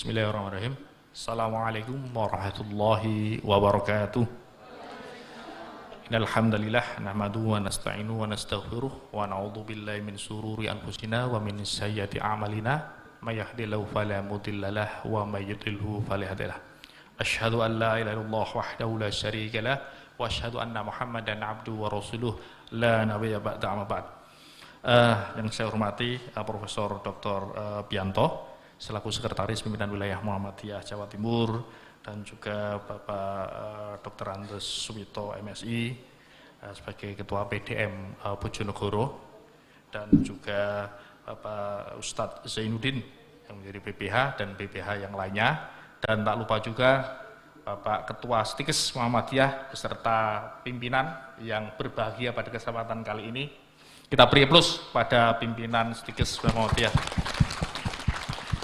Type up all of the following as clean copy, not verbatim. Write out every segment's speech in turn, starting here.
Bismillahirrahmanirrahim. Assalamualaikum warahmatullahi wabarakatuh. Innal hamdalillah nahmaduhu wa nasta'inuhu wa nastaghfiruh wa na'udzu billahi min shururi anfusina wa min sayyiati a'malina may yahdihillahu fala mudhillalah wa may yudhlilhu fala hadiyalah. Asyhadu an la ilaha illallah wahdahu la syarikalah wa asyhadu anna Muhammadan abduhu wa rasuluh la nabiyya ba'da amma ba'd. Yang saya hormati Profesor Dr. Bianto selaku Sekretaris Pimpinan Wilayah Muhammadiyah Jawa Timur, dan juga Bapak Dr. Andes Suwito MSI sebagai Ketua PDM Bojonegoro, dan juga Bapak Ustadz Zainuddin yang menjadi PPH dan PPH yang lainnya, dan tak lupa juga Bapak Ketua Stikes Muhammadiyah beserta pimpinan yang berbahagia pada kesempatan kali ini. Kita beri aplaus pada pimpinan Stikes Muhammadiyah.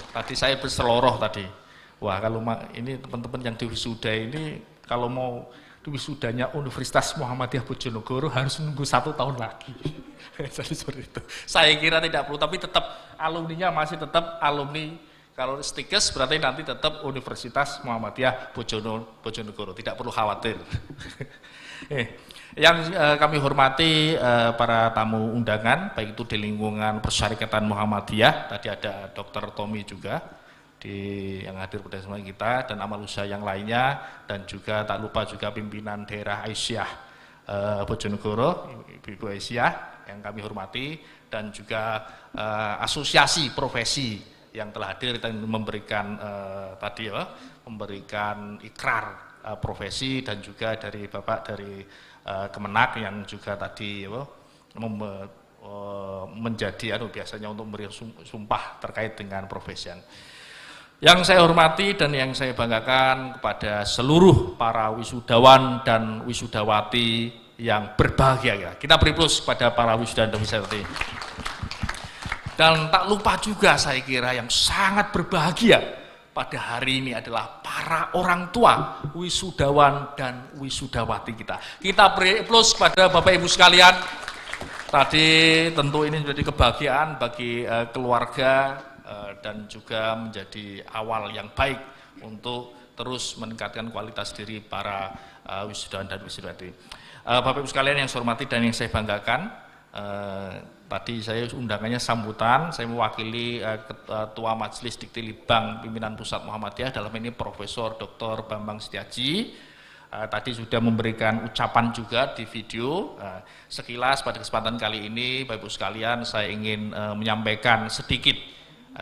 Tadi saya berseloroh tadi. Wah, kalau ini teman-teman yang di wisuda ini, kalau mau di wisudanya Universitas Muhammadiyah Bojonegoro harus nunggu 1 tahun lagi. Jadi seperti itu. Saya kira tidak perlu, tapi tetap alumninya masih tetap alumni. Kalau Stikes berarti nanti tetap Universitas Muhammadiyah Bojonegoro. Tidak perlu khawatir. Yang kami hormati para tamu undangan, baik itu di lingkungan Persyarikatan Muhammadiyah, tadi ada Dr. Tommy juga yang hadir pada kesempatan kita, dan amal usaha yang lainnya, dan juga tak lupa juga pimpinan daerah Aisyah Bojonegoro, Ibu Aisyah yang kami hormati, dan juga asosiasi profesi yang telah hadir dan memberikan memberikan ikrar profesi, dan juga dari Bapak dari Kemenak yang juga tadi menjadi biasanya untuk memberi sumpah terkait dengan profesi. Yang saya hormati dan yang saya banggakan kepada seluruh para wisudawan dan wisudawati yang berbahagia. Kita beri plus kepada para wisudawan dan wisudawati. Dan tak lupa juga saya kira yang sangat berbahagia pada hari ini adalah para orang tua wisudawan dan wisudawati kita. Kita beri plus pada Bapak Ibu sekalian. Tadi tentu ini menjadi kebahagiaan bagi keluarga dan juga menjadi awal yang baik untuk terus meningkatkan kualitas diri para wisudawan dan wisudawati. Bapak Ibu sekalian yang saya hormati dan yang saya banggakan, tadi saya undangannya sambutan, saya mewakili Ketua Majelis Diktilibang Pimpinan Pusat Muhammadiyah, dalam ini Profesor Dr. Bambang Setiaji. Tadi sudah memberikan ucapan juga di video. Sekilas pada kesempatan kali ini, Bapak Ibu sekalian, saya ingin menyampaikan sedikit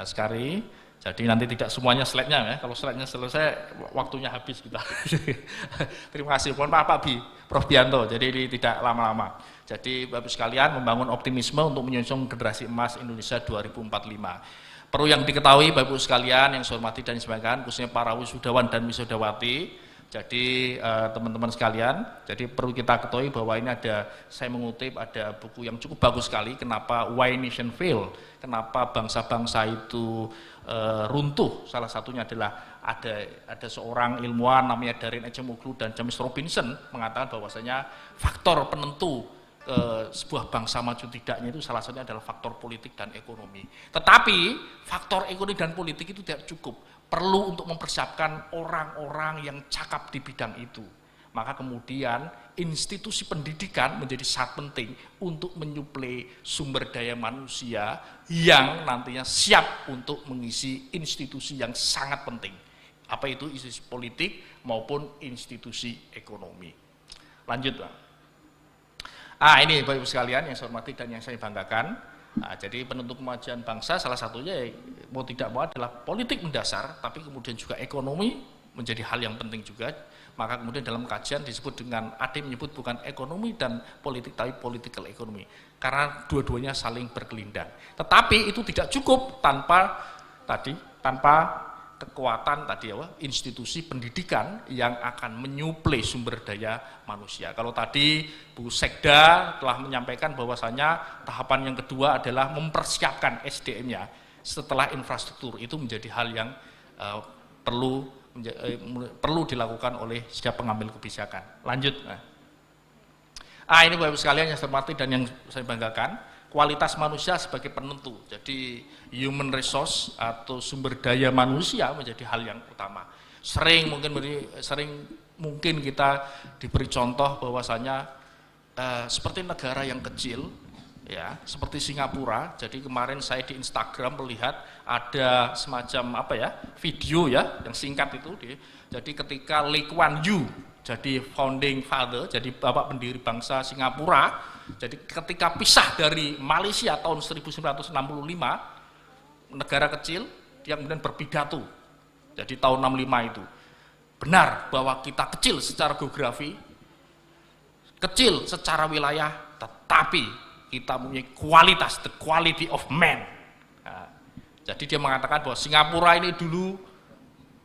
sekali. Jadi nanti tidak semuanya slide-nya ya, kalau slide-nya selesai waktunya habis kita. Terima kasih, mohon maaf Pak Prof. Bianto, jadi ini tidak lama-lama. Jadi Bapak sekalian membangun optimisme untuk menyongsong generasi emas Indonesia 2045. Perlu yang diketahui Bapak sekalian yang saya hormati dan sebagainya, khususnya para wisudawan dan wisudawati. Jadi teman-teman sekalian, jadi perlu kita ketahui bahwa ini ada, saya mengutip ada buku yang cukup bagus sekali, kenapa Why Nation Fail, kenapa bangsa-bangsa itu runtuh. Salah satunya adalah ada seorang ilmuwan namanya Darin Acemoglu dan James Robinson mengatakan bahwasanya faktor penentu sebuah bangsa maju tidaknya itu salah satunya adalah faktor politik dan ekonomi. Tetapi faktor ekonomi dan politik itu tidak cukup, perlu untuk mempersiapkan orang-orang yang cakap di bidang itu. Maka kemudian institusi pendidikan menjadi sangat penting untuk menyuplai sumber daya manusia yang nantinya siap untuk mengisi institusi yang sangat penting. Apa itu institusi politik maupun institusi ekonomi. Lanjut Pak. Ini Bapak Ibu sekalian yang saya hormati dan yang saya banggakan. Jadi penentu kemajuan bangsa salah satunya mau tidak mau adalah politik mendasar, tapi kemudian juga ekonomi menjadi hal yang penting juga. Maka kemudian dalam kajian disebut dengan, ada yang menyebut bukan ekonomi dan politik, tapi political economy. Karena dua-duanya saling berkelindang. Tetapi itu tidak cukup tanpa kekuatan institusi pendidikan yang akan menyuplai sumber daya manusia. Kalau tadi Bu Sekda telah menyampaikan bahwasanya tahapan yang kedua adalah mempersiapkan SDM-nya setelah infrastruktur, itu menjadi hal yang perlu dilakukan oleh setiap pengambil kebijakan. Lanjut. Ini Bapak Ibu sekalian yang saya hormati dan yang saya banggakan, kualitas manusia sebagai penentu. Jadi human resource atau sumber daya manusia menjadi hal yang utama. Sering mungkin kita diberi contoh bahwasanya seperti negara yang kecil, ya, seperti Singapura. Jadi kemarin saya di Instagram melihat ada semacam video ya yang singkat itu. Jadi ketika Lee Kuan Yew jadi founding father, jadi bapak pendiri bangsa Singapura, jadi ketika pisah dari Malaysia tahun 1965, negara kecil, dia kemudian berpidato, jadi tahun 65 itu, benar bahwa kita kecil secara geografi, kecil secara wilayah, tetapi kita mempunyai kualitas, the quality of man. Nah, jadi dia mengatakan bahwa Singapura ini dulu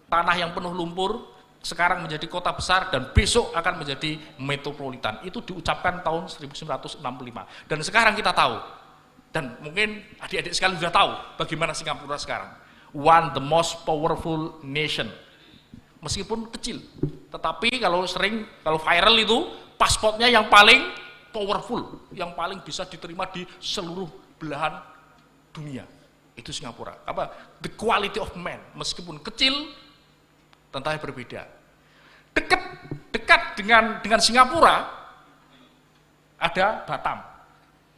tanah yang penuh lumpur, sekarang menjadi kota besar dan besok akan menjadi metropolitan. Itu diucapkan tahun 1965. Dan sekarang kita tahu, dan mungkin adik-adik sekalian sudah tahu bagaimana Singapura sekarang. One the most powerful nation. Meskipun kecil, tetapi kalau viral itu pasportnya yang paling powerful, yang paling bisa diterima di seluruh belahan dunia. Itu Singapura. The quality of man, meskipun kecil, tentangnya berbeda. Dekat dengan Singapura ada Batam.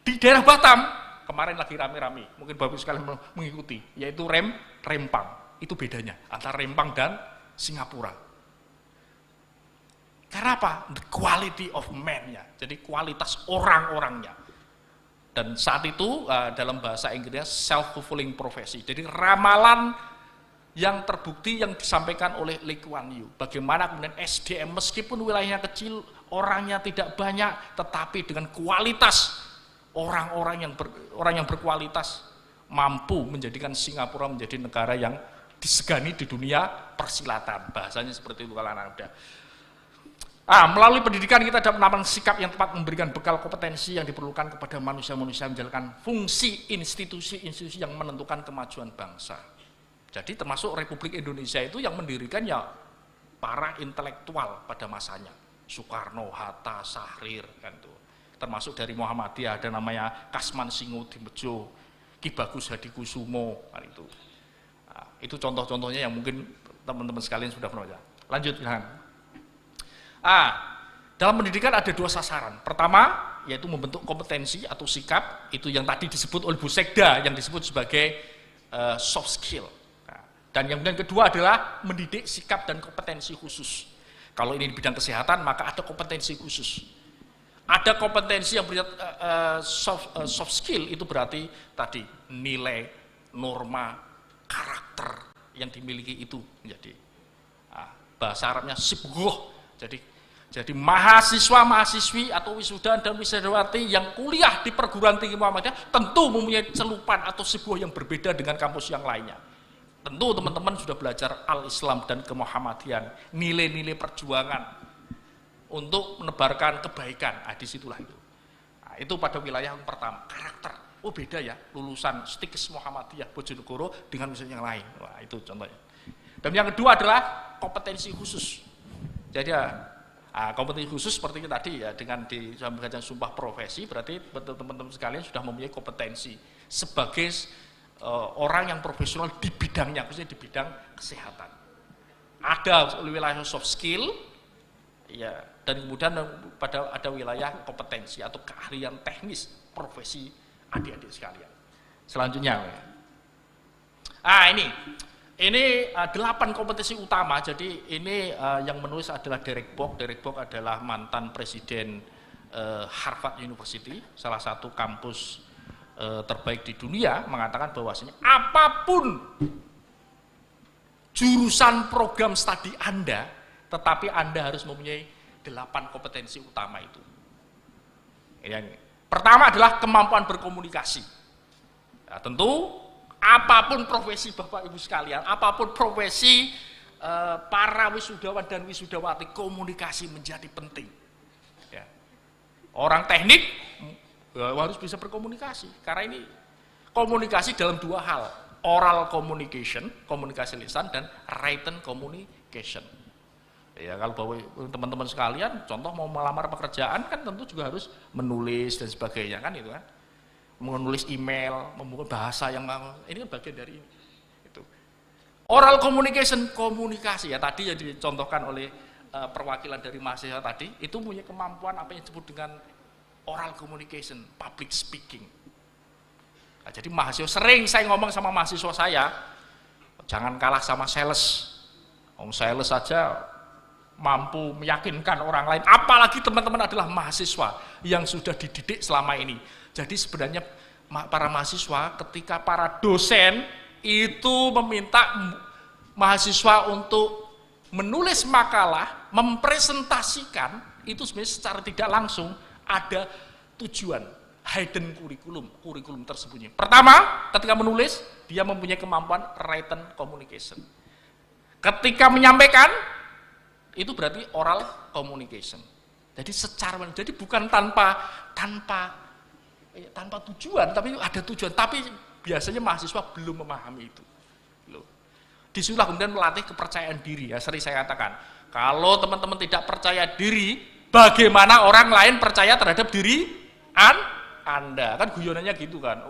Di daerah Batam kemarin lagi rame-rame, mungkin Bapak sekalian mengikuti, yaitu Rempang. Itu bedanya antara Rempang dan Singapura. Karena apa? The quality of man-nya. Jadi kualitas orang-orangnya. Dan saat itu dalam bahasa Inggrisnya self-fulfilling prophecy. Jadi ramalan yang terbukti yang disampaikan oleh Lee Kuan Yew. Bagaimana kemudian SDM meskipun wilayahnya kecil, orangnya tidak banyak, tetapi dengan kualitas orang yang berkualitas mampu menjadikan Singapura menjadi negara yang disegani di dunia persilatan. Bahasanya seperti itu kalau anak muda. Melalui pendidikan kita dapat menanamkan sikap yang tepat, memberikan bekal kompetensi yang diperlukan kepada manusia-manusia menjalankan fungsi institusi-institusi yang menentukan kemajuan bangsa. Jadi termasuk Republik Indonesia itu yang mendirikan ya para intelektual pada masanya. Soekarno, Hatta, Syahrir, kan itu. Termasuk dari Muhammadiyah ada namanya Kasman Singodimedjo, Ki Bagus Hadikusumo, kan itu. Itu contoh-contohnya yang mungkin teman-teman sekalian sudah pernah baca. Lanjut, Ilham. Dalam pendidikan ada dua sasaran. Pertama, yaitu membentuk kompetensi atau sikap, itu yang tadi disebut oleh Bu Sekda, yang disebut sebagai soft skill. Dan yang kedua adalah mendidik sikap dan kompetensi khusus. Kalau ini di bidang kesehatan, maka ada kompetensi khusus. Ada kompetensi yang soft skill, itu berarti tadi nilai, norma, karakter yang dimiliki itu menjadi bahasa Arabnya sibghoh. Jadi mahasiswa-mahasiswi atau wisudawan dan wisudawati yang kuliah di perguruan tinggi Muhammadiyah tentu mempunyai celupan atau sibghoh yang berbeda dengan kampus yang lainnya. Tentu teman-teman sudah belajar Al-Islam dan kemuhammadian, nilai-nilai perjuangan untuk menebarkan kebaikan. Disitulah itu. Itu pada wilayah yang pertama, karakter. Oh beda ya, lulusan Stikes Muhammadiyah Bojonegoro dengan misalnya yang lain. Itu contohnya. Dan yang kedua adalah kompetensi khusus. Jadi kompetensi khusus seperti tadi ya, dengan disampaikan sumpah profesi, berarti teman-teman sekalian sudah mempunyai kompetensi sebagai orang yang profesional di bidangnya, khususnya di bidang kesehatan. Ada wilayah soft skill, ya, dan kemudian ada wilayah kompetensi atau keahlian teknis profesi adik-adik sekalian. Selanjutnya, ini 8 kompetensi utama. Jadi ini yang menulis adalah Derek Bok. Derek Bok adalah mantan presiden Harvard University, salah satu kampus terbaik di dunia, mengatakan bahwasanya apapun jurusan program studi Anda, tetapi Anda harus mempunyai 8 kompetensi utama itu. Yang pertama adalah kemampuan berkomunikasi. Ya, tentu apapun profesi Bapak Ibu sekalian, apapun profesi para wisudawan dan wisudawati, komunikasi menjadi penting. Ya. Orang teknik harus bisa berkomunikasi, karena ini komunikasi dalam 2 hal, oral communication, komunikasi lisan, dan written communication. Ya, kalau teman-teman sekalian, contoh mau melamar pekerjaan kan tentu juga harus menulis dan sebagainya, kan itu kan. menulis email, membuat bahasa yang ini kan bagian dari ini. Itu. Oral communication, komunikasi ya tadi yang dicontohkan oleh perwakilan dari mahasiswa tadi, itu punya kemampuan apa yang disebut dengan oral communication, public speaking. Nah, jadi mahasiswa sering saya ngomong sama mahasiswa saya, jangan kalah sama sales. Sales saja mampu meyakinkan orang lain, apalagi teman-teman adalah mahasiswa yang sudah dididik selama ini. Jadi sebenarnya para mahasiswa ketika para dosen itu meminta mahasiswa untuk menulis makalah, mempresentasikan, itu sebenarnya secara tidak langsung ada tujuan, hidden kurikulum tersembunyi. Pertama, ketika menulis, dia mempunyai kemampuan written communication. Ketika menyampaikan, itu berarti oral communication. Jadi jadi bukan tanpa tujuan, tapi ada tujuan. Tapi biasanya mahasiswa belum memahami itu. Disitulah kemudian melatih kepercayaan diri. Ya, sering saya katakan, kalau teman-teman tidak percaya diri, bagaimana orang lain percaya terhadap diri Anda? Kan guyonannya gitu kan.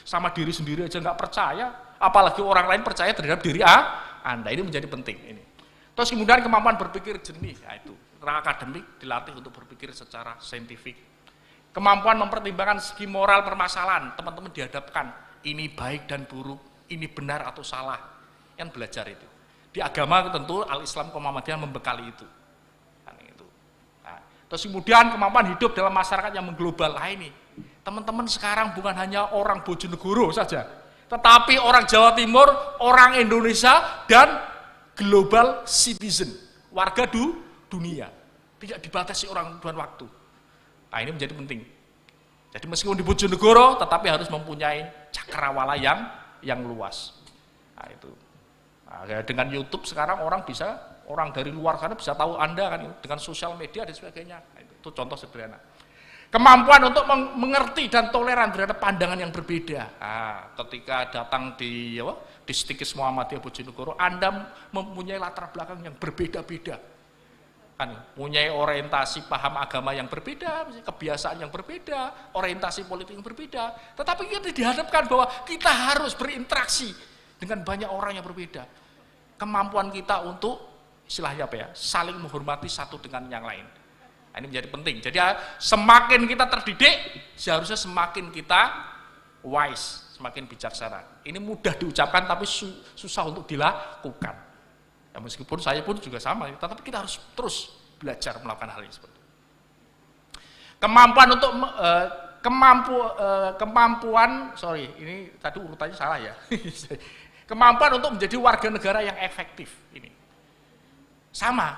Sama diri sendiri aja nggak percaya, apalagi orang lain percaya terhadap diri Anda. Ini menjadi penting ini. Terus kemudian kemampuan berpikir jernih, ya itu orang akademik dilatih untuk berpikir secara saintifik. Kemampuan mempertimbangkan segi moral permasalahan, teman-teman dihadapkan ini baik dan buruk, ini benar atau salah, yang belajar itu. Di agama tentu Al-Islam Muhammadiyah membekali itu. Nah, terus kemudian kemampuan hidup dalam masyarakat yang mengglobal. Ini teman-teman sekarang bukan hanya orang Bojonegoro saja, tetapi orang Jawa Timur, orang Indonesia, dan global citizen, warga dunia, tidak dibatasi orang dan waktu. Nah, ini menjadi penting. Jadi meskipun di Bojonegoro, tetapi harus mempunyai cakrawala yang luas. Nah, itu. Nah, dengan YouTube sekarang orang dari luar sana bisa tahu Anda kan, dengan sosial media dan sebagainya. Nah, itu contoh sederhana. Kemampuan untuk mengerti dan toleran terhadap pandangan yang berbeda. Nah, ketika datang di Stikis Muhammadiyah Bojonegoro, Anda mempunyai latar belakang yang berbeda-beda. Kan, mempunyai orientasi paham agama yang berbeda, kebiasaan yang berbeda, orientasi politik yang berbeda. Tetapi kita dihadapkan bahwa kita harus berinteraksi dengan banyak orang yang berbeda. Kemampuan kita untuk istilahnya apa ya, saling menghormati satu dengan yang lain. Nah, ini menjadi penting. Jadi semakin kita terdidik, seharusnya semakin kita wise, semakin bijaksana. Ini mudah diucapkan tapi susah untuk dilakukan. Ya, meskipun saya pun juga sama, tetapi kita harus terus belajar melakukan hal ini seperti itu. Kemampuan untuk ini tadi urutannya salah ya. Kemampuan untuk menjadi warga negara yang efektif ini. Sama,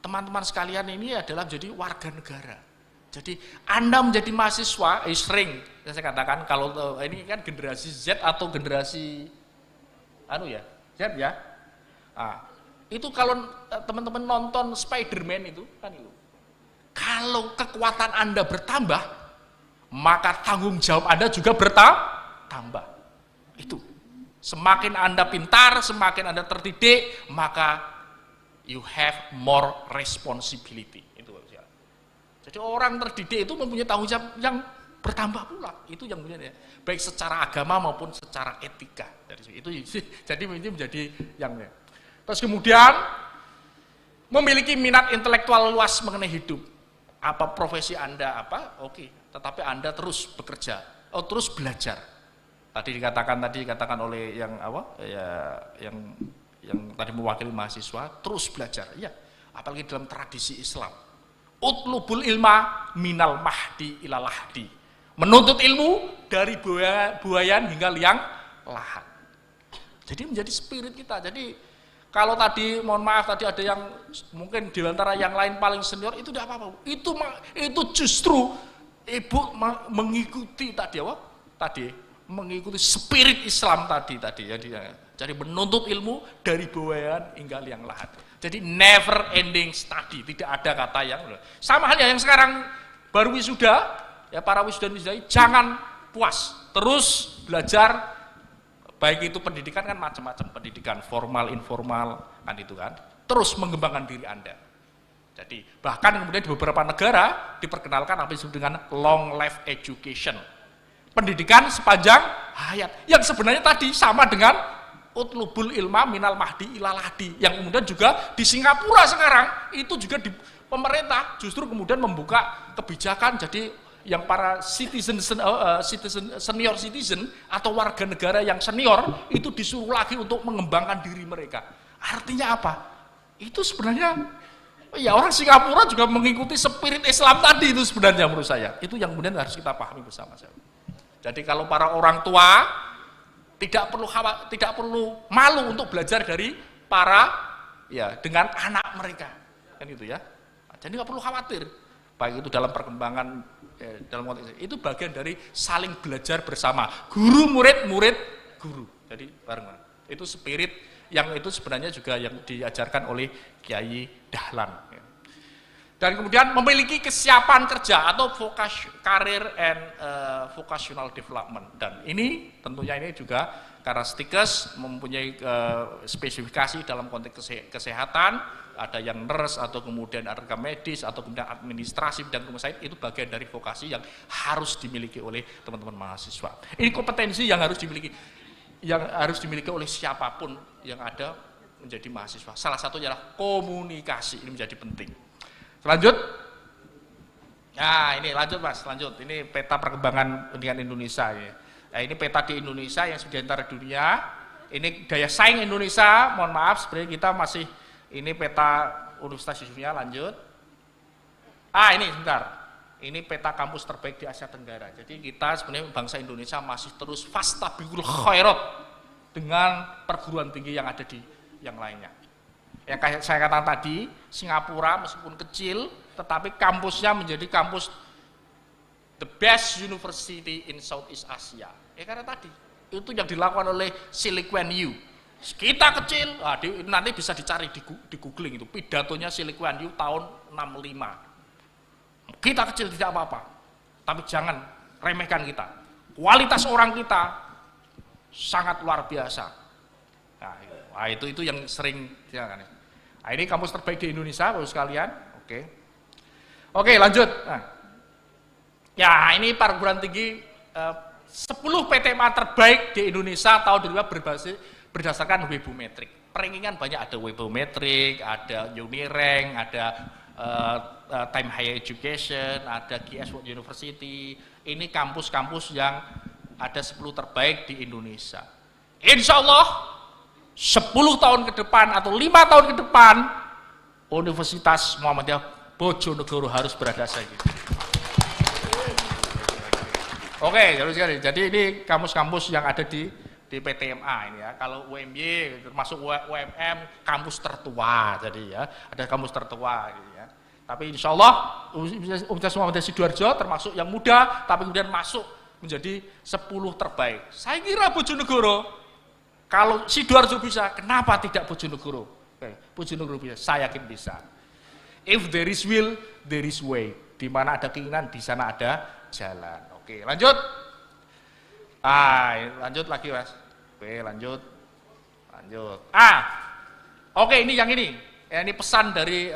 teman-teman sekalian ini adalah menjadi warga negara. Jadi Anda menjadi mahasiswa, sering saya katakan kalau ini kan generasi Z atau generasi Z ya. Nah, itu kalau teman-teman nonton Spider-Man itu kan itu. Kalau kekuatan Anda bertambah, maka tanggung jawab Anda juga bertambah. Itu. Semakin Anda pintar, semakin Anda terdidik, maka you have more responsibility. Itu. Jadi orang terdidik itu mempunyai tanggung jawab yang bertambah pula. Itu yang punya, baik secara agama maupun secara etika. Itu jadi ini menjadi yang. Terus kemudian memiliki minat intelektual luas mengenai hidup. Apa profesi Anda apa? Oke. Tetapi Anda terus bekerja, terus belajar. Tadi dikatakan oleh yang yang tadi mewakili mahasiswa, terus belajar. Ya, apalagi dalam tradisi Islam. Utlubul ilma minal mahdi ilal lahdi. Menuntut ilmu dari buayan hingga liang lahat. Jadi menjadi spirit kita. Jadi kalau tadi, mohon maaf, tadi ada yang mungkin di antara yang lain paling senior, itu tidak apa-apa. Itu justru ibu mengikuti mengikuti spirit Islam tadi. Jadi menuntut ilmu dari buayan hingga liang lahat. Jadi never ending study, tidak ada kata yang sama halnya yang sekarang baru wisuda, ya para wisuda jangan puas, terus belajar. Baik itu pendidikan kan macam-macam, pendidikan formal, informal, kan itu kan. Terus mengembangkan diri Anda. Jadi bahkan kemudian di beberapa negara diperkenalkan apa yang disebut dengan long life education. pendidikan sepanjang hayat. Yang sebenarnya tadi sama dengan utlubul ilma minal mahdi ilal lahdi, yang kemudian juga di Singapura sekarang itu juga di pemerintah justru kemudian membuka kebijakan, jadi yang para senior citizen atau warga negara yang senior itu disuruh lagi untuk mengembangkan diri mereka. Artinya apa? Itu sebenarnya ya orang Singapura juga mengikuti spirit Islam tadi itu sebenarnya menurut saya. Itu yang kemudian harus kita pahami bersama-sama. Jadi kalau para orang tua tidak perlu malu untuk belajar dari para ya dengan anak mereka, kan itu ya. Jadi nggak perlu khawatir, baik itu dalam perkembangan dalam konteks itu bagian dari saling belajar bersama, guru murid guru. Jadi bareng-bareng. Itu spirit yang itu sebenarnya juga yang diajarkan oleh Kiai Dahlan. Dan kemudian memiliki kesiapan kerja atau career and vocational development. Dan ini tentunya ini juga karena Stikes mempunyai spesifikasi dalam konteks kesehatan, ada yang nurse atau kemudian rekam medis atau kemudian administrasi bidang rumah sakit, itu bagian dari vokasi yang harus dimiliki oleh teman-teman mahasiswa. Ini kompetensi yang harus dimiliki oleh siapapun yang ada menjadi mahasiswa. Salah satunya adalah komunikasi, ini menjadi penting. Lanjut. Nah, ini lanjut Mas, lanjut. Ini peta perkembangan pendidikan Indonesia ya. Nah, ini peta di Indonesia yang sudah antara dunia. Ini daya saing Indonesia, mohon maaf sebenarnya kita masih ini peta Universitas Yusufia, lanjut. Ini sebentar. Ini peta kampus terbaik di Asia Tenggara. Jadi kita sebenarnya bangsa Indonesia masih terus fastabiqul khairat dengan perguruan tinggi yang ada di yang lainnya. Yang kayak saya katakan tadi, Singapura meskipun kecil, tetapi kampusnya menjadi kampus the best university in Southeast Asia. Ya karena tadi, itu yang dilakukan oleh Silicon U. Kita kecil, nanti bisa dicari di googling itu, pidatonya Silicon U tahun 65. Kita kecil tidak apa-apa, tapi jangan remehkan kita. Kualitas orang kita sangat luar biasa. Nah, itu yang sering ya kan. Nah, ini kampus terbaik di Indonesia, Bapak sekalian. Oke, lanjut. Nah, ya ini perguruan tinggi 10 PTMA terbaik di Indonesia tahun 2000 berdasarkan Webometrik. Rankingan banyak, ada Webometrik, ada Unirank, ada Time Higher Education, ada GS World University. Ini kampus-kampus yang ada 10 terbaik di Indonesia. Insya Allah 10 tahun ke depan atau 5 tahun ke depan Universitas Muhammadiyah Bojonegoro harus berada saja. Jadi ini kampus-kampus yang ada di PTMA ini ya. Kalau UMY termasuk UMM kampus tertua, jadi ya ada kampus tertua gitu ya. Tapi insya Allah Universitas Muhammadiyah Sidoarjo termasuk yang muda, tapi kemudian masuk menjadi 10 terbaik. Saya kira Bojonegoro, kalau Sidoarjo bisa, kenapa tidak Bojonegoro? Bojonegoro bisa, saya yakin bisa. If there is will, there is way. Di mana ada keinginan, di sana ada jalan. Oke, lanjut. Lanjut lagi Mas. Lanjut. Ini yang ini. Ini pesan dari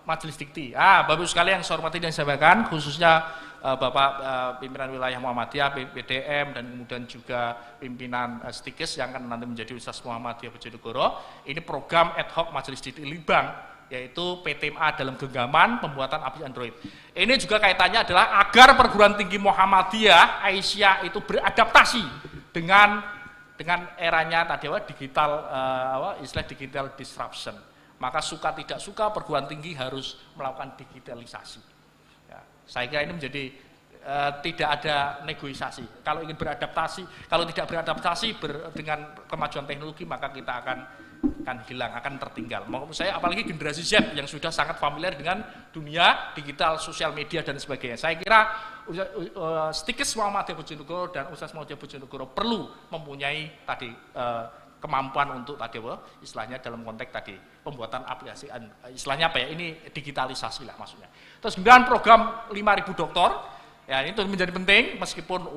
Majelis Dikti. Bapak Ibu sekalian yang saya hormati dan saya sampaikan, khususnya Bapak pimpinan wilayah Muhammadiyah, PDM, dan kemudian juga pimpinan Stikes yang akan nanti menjadi Universitas Muhammadiyah Bojonegoro. Ini program ad hoc Majelis Dikti Libang, yaitu PTMA dalam genggaman pembuatan aplikasi Android. Ini juga kaitannya adalah agar perguruan tinggi Muhammadiyah Aisyah itu beradaptasi dengan eranya tadi digital, istilah digital disruption. Maka suka tidak suka perguruan tinggi harus melakukan digitalisasi. Saya kira ini menjadi tidak ada negosiasi. Kalau ingin beradaptasi, kalau tidak beradaptasi dengan kemajuan teknologi, maka kita akan hilang, akan tertinggal. Maksud saya apalagi generasi Z yang sudah sangat familiar dengan dunia digital, sosial media dan sebagainya. Saya kira Stikes Muhammadiyah Bojonegoro dan Universitas Muhammadiyah Bojonegoro perlu mempunyai tadi kemampuan untuk tadi istilahnya dalam konteks tadi pembuatan aplikasi, istilahnya apa ya, ini digitalisasi lah maksudnya. Terus kemudian program 5.000 doktor, ya ini menjadi penting meskipun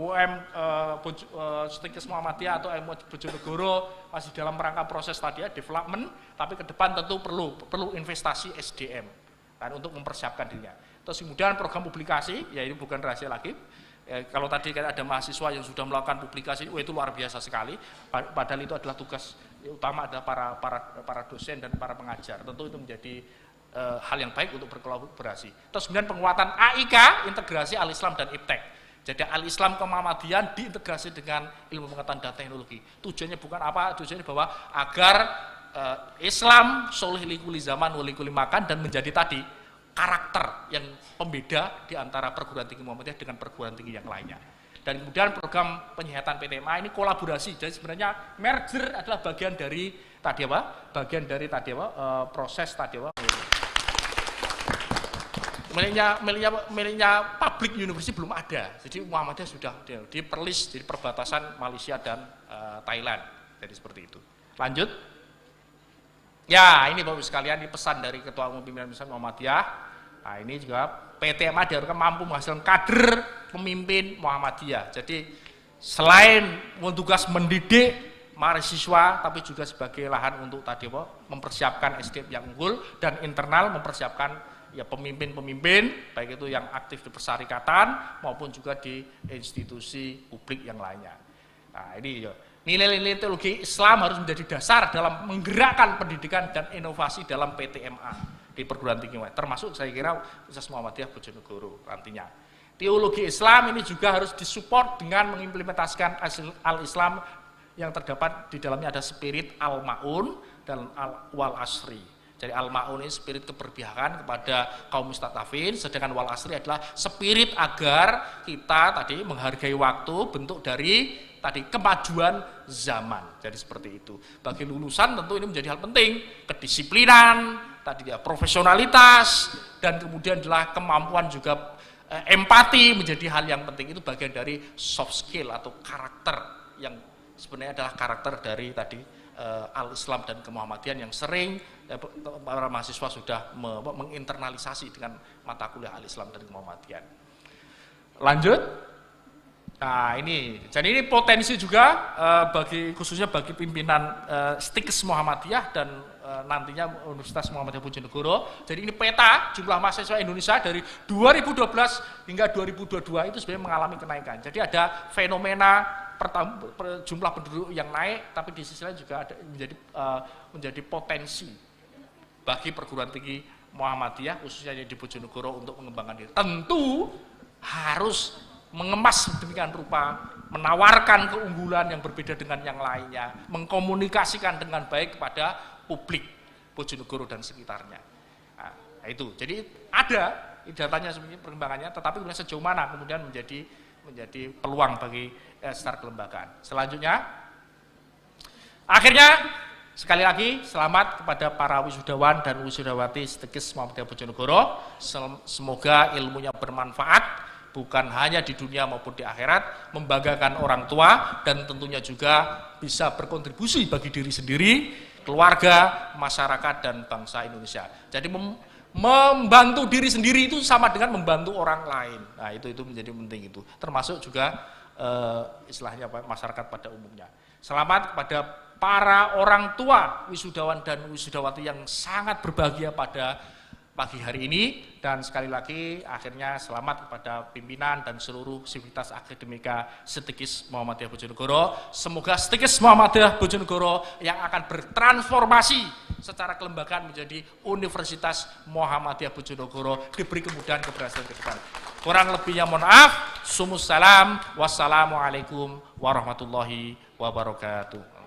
Stikes Muhammadiyah atau Bojonegoro masih dalam rangka proses tadi ya, development, tapi ke depan tentu perlu investasi SDM kan, untuk mempersiapkan dirinya. Terus kemudian program publikasi, ya ini bukan rahasia lagi, Kalau tadi kan ada mahasiswa yang sudah melakukan publikasi, itu luar biasa sekali. Padahal itu adalah tugas utama adalah para dosen dan para pengajar. Tentu itu menjadi hal yang baik untuk berkolaborasi. Terus kemudian penguatan AIK, integrasi Al-Islam dan Iptek. Jadi Al-Islam ke Muhammadiyah diintegrasi dengan ilmu pengetahuan dan teknologi. Tujuannya bukan apa? Tujuannya bahwa agar Islam solih likuli zaman walikuli makan dan menjadi tadi karakter yang pembeda di antara perguruan tinggi Muhammadiyah dengan perguruan tinggi yang lainnya. Dan kemudian program penyihatan PTMA ini kolaborasi. Jadi sebenarnya merger adalah bagian dari tadi apa? Bagian dari tadi apa? Proses tadi apa? Miliknya public university belum ada. Jadi Muhammadiyah sudah di perlis, jadi perbatasan Malaysia dan Thailand. Jadi seperti itu. Lanjut. Ya, ini Bapak Ibu sekalian, ini pesan dari Ketua Umum Pimpinan Pusat Muhammadiyah. Nah, ini juga PTMA diharapkan mampu menghasilkan kader pemimpin Muhammadiyah. Jadi selain tugas mendidik mahasiswa, tapi juga sebagai lahan untuk tadi mempersiapkan SDM yang unggul dan internal mempersiapkan ya pemimpin-pemimpin, baik itu yang aktif di persyarikatan maupun juga di institusi publik yang lainnya. Nah, ini ya. Nilai-nilai teologi Islam harus menjadi dasar dalam menggerakkan pendidikan dan inovasi dalam PTMA di perguruan tinggi, termasuk saya kira Universitas Muhammadiyah Bojonegoro nantinya. Teologi Islam ini juga harus disupport dengan mengimplementasikan Al-Islam yang terdapat di dalamnya ada spirit Al-Ma'un dan Wal Asri. Jadi Al-Ma'un ini spirit keberpihakan kepada kaum mustadafin, sedangkan Wal Asri adalah spirit agar kita tadi menghargai waktu, bentuk dari tadi kemajuan zaman. Jadi seperti itu. Bagi lulusan tentu ini menjadi hal penting, kedisiplinan, tadi ya profesionalitas, dan kemudian adalah kemampuan juga empati menjadi hal yang penting. Itu bagian dari soft skill atau karakter yang sebenarnya adalah karakter dari tadi Al-Islam dan Kemuhammadian yang sering para mahasiswa sudah menginternalisasi dengan mata kuliah Al-Islam dan Kemuhammadian. Lanjut. Nah ini, jadi ini potensi juga khususnya bagi pimpinan Stikes Muhammadiyah dan nantinya Universitas Muhammadiyah Bojonegoro. Jadi ini peta jumlah mahasiswa Indonesia dari 2012 hingga 2022 itu sebenarnya mengalami kenaikan. Jadi ada fenomena jumlah penduduk yang naik, tapi di sisi lain juga ada menjadi potensi bagi perguruan tinggi Muhammadiyah khususnya di Bojonegoro untuk mengembangkan diri. Tentu harus mengemas demikian rupa, menawarkan keunggulan yang berbeda dengan yang lainnya, mengkomunikasikan dengan baik kepada publik Bojonegoro dan sekitarnya. Nah, itu. Jadi ada datanya sebenarnya perkembangannya, tetapi sejauh mana kemudian menjadi peluang bagi secara kelembagaan. Selanjutnya, akhirnya sekali lagi selamat kepada para wisudawan dan wisudawati Stikes Muhammadiyah Bojonegoro. Semoga ilmunya bermanfaat bukan hanya di dunia maupun di akhirat, membanggakan orang tua dan tentunya juga bisa berkontribusi bagi diri sendiri, keluarga, masyarakat dan bangsa Indonesia. Jadi membantu diri sendiri itu sama dengan membantu orang lain. Nah, itu menjadi penting itu. Termasuk juga istilahnya masyarakat pada umumnya. Selamat kepada para orang tua wisudawan dan wisudawati yang sangat berbahagia pada pagi hari ini, dan sekali lagi akhirnya selamat kepada pimpinan dan seluruh sivitas akademika Stikes Muhammadiyah Bojonegoro. Semoga Stikes Muhammadiyah Bojonegoro yang akan bertransformasi secara kelembagaan menjadi Universitas Muhammadiyah Bojonegoro diberi kemudahan keberhasilan ke depan. Kurang lebihnya mohon maaf. Sumussalam, wassalamualaikum warahmatullahi wabarakatuh.